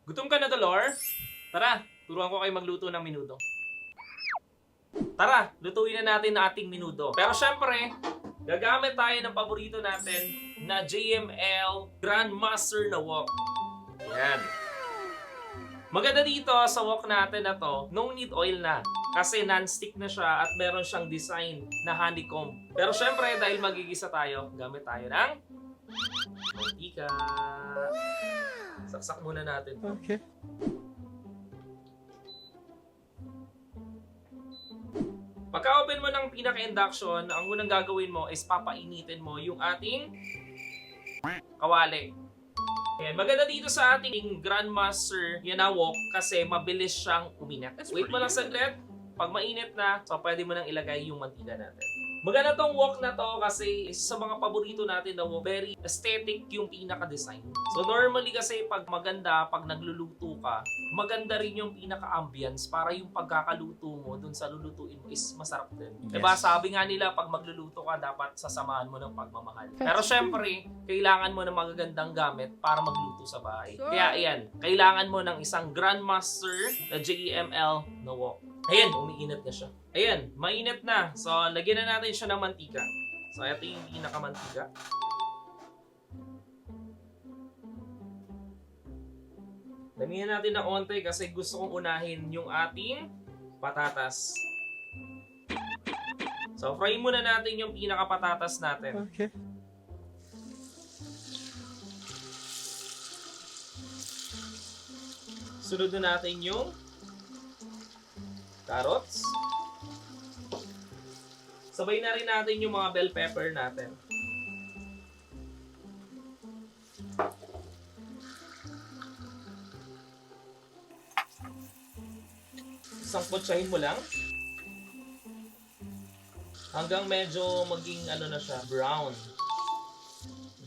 Gutom ka na, Dolor? Tara, turuan ko kayo magluto ng menudo. Tara, lutuin na natin ang ating menudo. Pero syempre, gagamit tayo ng paborito natin na JML Grandmaster na wok. Yan. Maganda dito sa wok natin na to, no need oil na. Kasi non-stick na siya at meron siyang design na honeycomb. Pero syempre, dahil magigisa tayo, gamit tayo ng mantika. Saksak muna natin. Okay. Pagka-open mo ng pinaka-induction, ang unang gagawin mo is papainitin mo yung ating kawali. Ayan, maganda dito sa ating Grandmaster yan na wok kasi mabilis siyang uminit. Wait mo lang saglit. Pag mainit na, so pwede mo nang ilagay yung mantika natin. Maganda tong wok na to kasi isa sa mga paborito natin na wok, very aesthetic yung pinaka-design. So normally kasi pag maganda, pag nagluluto ka, maganda rin yung pinaka-ambience para yung pagkakaluto mo dun sa lulutuin mo is masarap din. Yes. Diba? Sabi nga nila pag magluluto ka, dapat sasamahan mo ng pagmamahal. Pero syempre, kailangan mo ng magagandang gamit para magluto sa bahay. Kaya ayan, kailangan mo ng isang Grandmaster na JML na wok. Ayan, umiinit na siya. Ayan, mainit na. So, lagyan na natin siya ng mantika. So, ito yung pinakamantika. Damihan natin ng onte kasi gusto kong unahin yung ating patatas. So, fry muna natin yung pinakapatatas natin. Okay. Sunod na natin yung carrots. Sabay na rin natin yung mga bell pepper natin. Isang kutsahin mo lang. Hanggang medyo maging ano na siya, brown.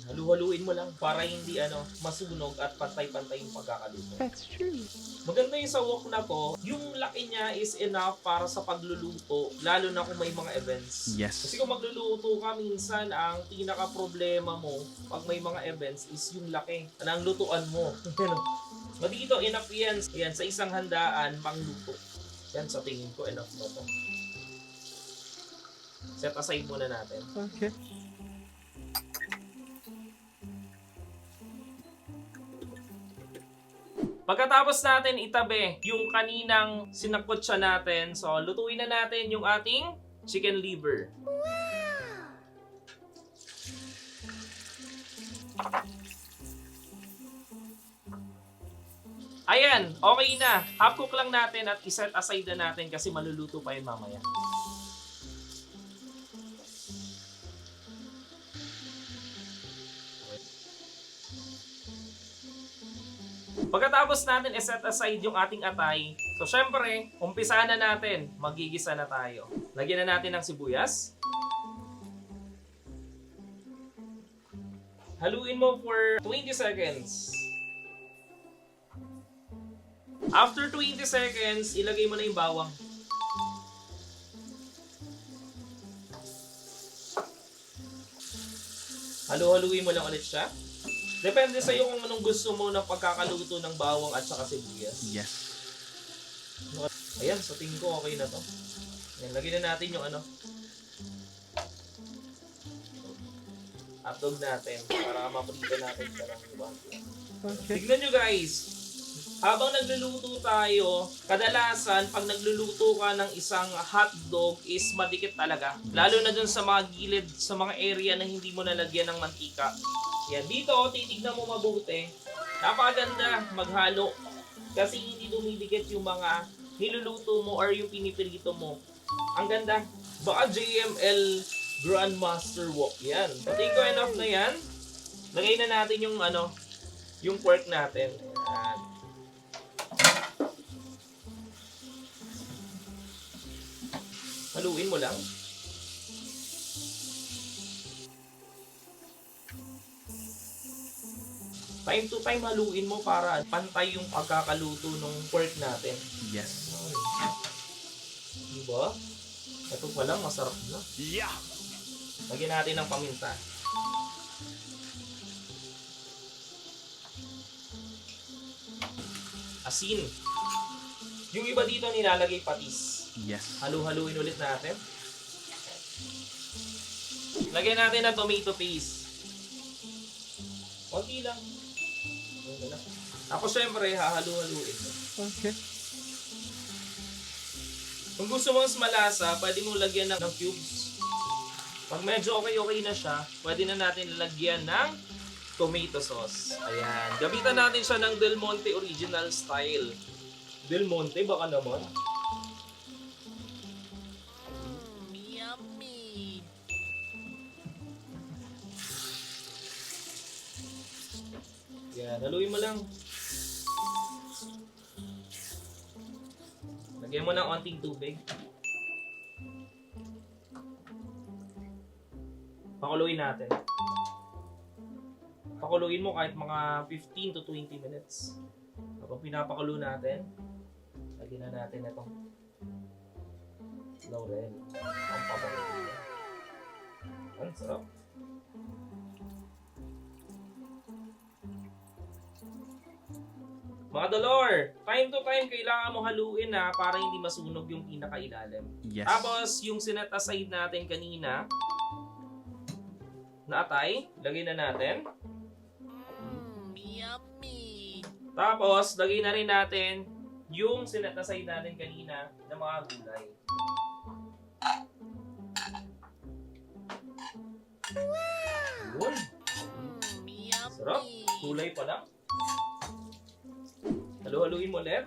Halu-haluin mo lang para hindi masunog at pantay-pantay yung pagkakaluto. That's true. Maganda yung sa wok na to, yung laki niya is enough para sa pagluluto, lalo na kung may mga events. Yes. Kasi kung magluluto ka, minsan ang pinaka-problema mo pag may mga events is yung laki ng lutuan mo. Dito, enough yan. Yan, sa isang handaan, pangluto. Yan, sa tingin ko, enough na to. Set aside muna natin. Okay. Pagkatapos natin itabi yung kaninang sinakotsa natin, so lutuin na natin yung ating chicken liver. Ayan, okay na. Half cook lang natin at iset aside na natin kasi maluluto pa yun mamaya. Pagkatapos natin i-set aside yung ating atay, so syempre, umpisahan na natin, magigisa na tayo. Lagyan na natin ng sibuyas. Haluin mo for 20 seconds. After 20 seconds, ilagay mo na yung bawang. Halu-haluin mo lang ulit siya. Depende sa iyo kung anong gusto mo ng pagkakaluto ng bawang at saka sibuyas. Yes. Ayan, sa tingin ko okay na to. Ayan, lagyan na natin yung hotdog natin para maprito natin siya ng ibang. Okay. Tignan nyo guys, habang nagluluto tayo, kadalasan pag nagluluto ka ng isang hotdog is madikit talaga. Lalo na dun sa mga gilid, sa mga area na hindi mo nalagyan ng mantika. Yan, dito titignan mo mabuti. Napakaganda maghalo. Kasi hindi dumidikit yung mga niluluto mo or yung pinipirito mo. Ang ganda. Baka JML Grandmaster Wok yan. Pati ko enough na yan. Lagay na natin yung yung pork natin. Ayan. Haluin mo lang. Time to time haluin mo para pantay yung pagkakaluto ng pork natin. Yes. Diba? Ito pa lang, masarap na. Yeah. Lagyan natin ng paminta. asin. Yung iba dito nilalagay patis. Yes. Halu-haluin ulit natin. Lagyan natin ng tomato paste. Konti lang. Ayan na. Ako syempre, hahalu-haluin. Okay. Kung gusto mo mas malasa, pwede mo lagyan ng cubes. Pag medyo okay na siya, pwede na natin lagyan ng tomato sauce. Ayan. Gamitan natin siya ng Del Monte original style. Del Monte, baka naman. Yummy. Yan, haluin mo lang. Lagyan mo ng onting tubig. Pakuluin natin. Pakuluin mo kahit mga 15 to 20 minutes. Kapag pinapakulo natin, lagyan na natin itong laurel. Ang papakulo. Ang sarap. Mga Dolor, time to time kailangan mo haluin na para hindi masunog yung pinakailalim. Yes. Tapos yung sinet aside natin kanina na atay, lagay na natin. Yummy. Tapos lagay na rin natin yung sinet aside natin kanina na mga gulay. Yun. Yummy. Sarap. Gulay pa lang. Halu-haluin mo ulit.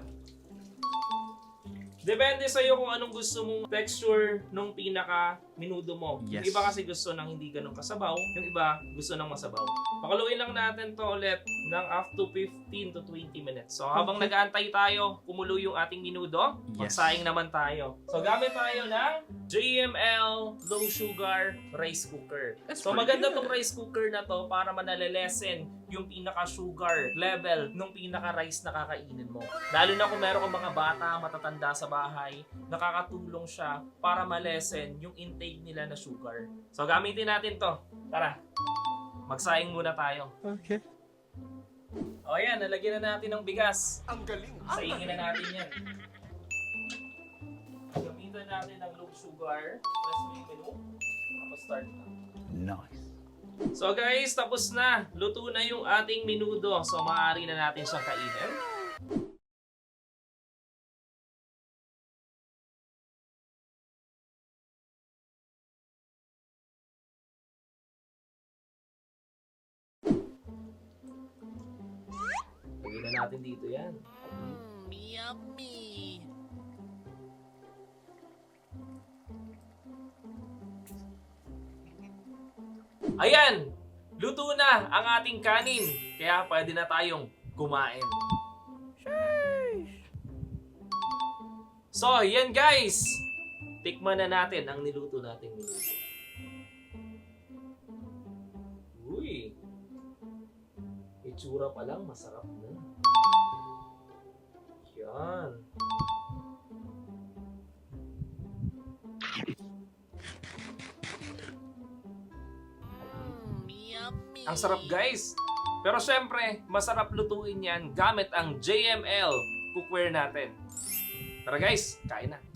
Depende sa'yo kung anong gusto mong texture nung pinaka minudo mo. Yes. Yung iba kasi gusto ng hindi ganun kasabaw, yung iba gusto ng masabaw. Pakuluin lang natin to ulit ng up to 15 to 20 minutes. So habang nag-aantay tayo, kumulo yung ating minudo, Yes. magsaing naman tayo. So gamit tayo ng JML Low Sugar Rice Cooker. So maganda tong rice cooker na to para manalelesen yung pinaka-sugar level nung pinaka-rice na kakainin mo. Lalo na kung meron kang mga bata, matatanda sa bahay, nakakatulong siya para malesen yung intake nila na sugar. So gamitin natin to. Tara, magsaing muna tayo. Okay. O yan, nalagyan na natin ng bigas. Ang galing. Saingin na natin yan. Gamitan natin ng low sugar. Press mo yung menu. Tapos start na. Nice. So guys, tapos na. Luto na yung ating minudo. So maaari na natin siyang kainin. Lagyan na natin dito yan. Yummy. Ayan! Luto na ang ating kanin. Kaya pwede na tayong kumain. So, yan guys! Tikman na natin ang niluto nating minuto. Uy! Itsura pa lang, masarap na. Yan. Yummy. Ang sarap guys! Pero syempre, masarap lutuin yan gamit ang JML cookware natin. Tara guys, kain na!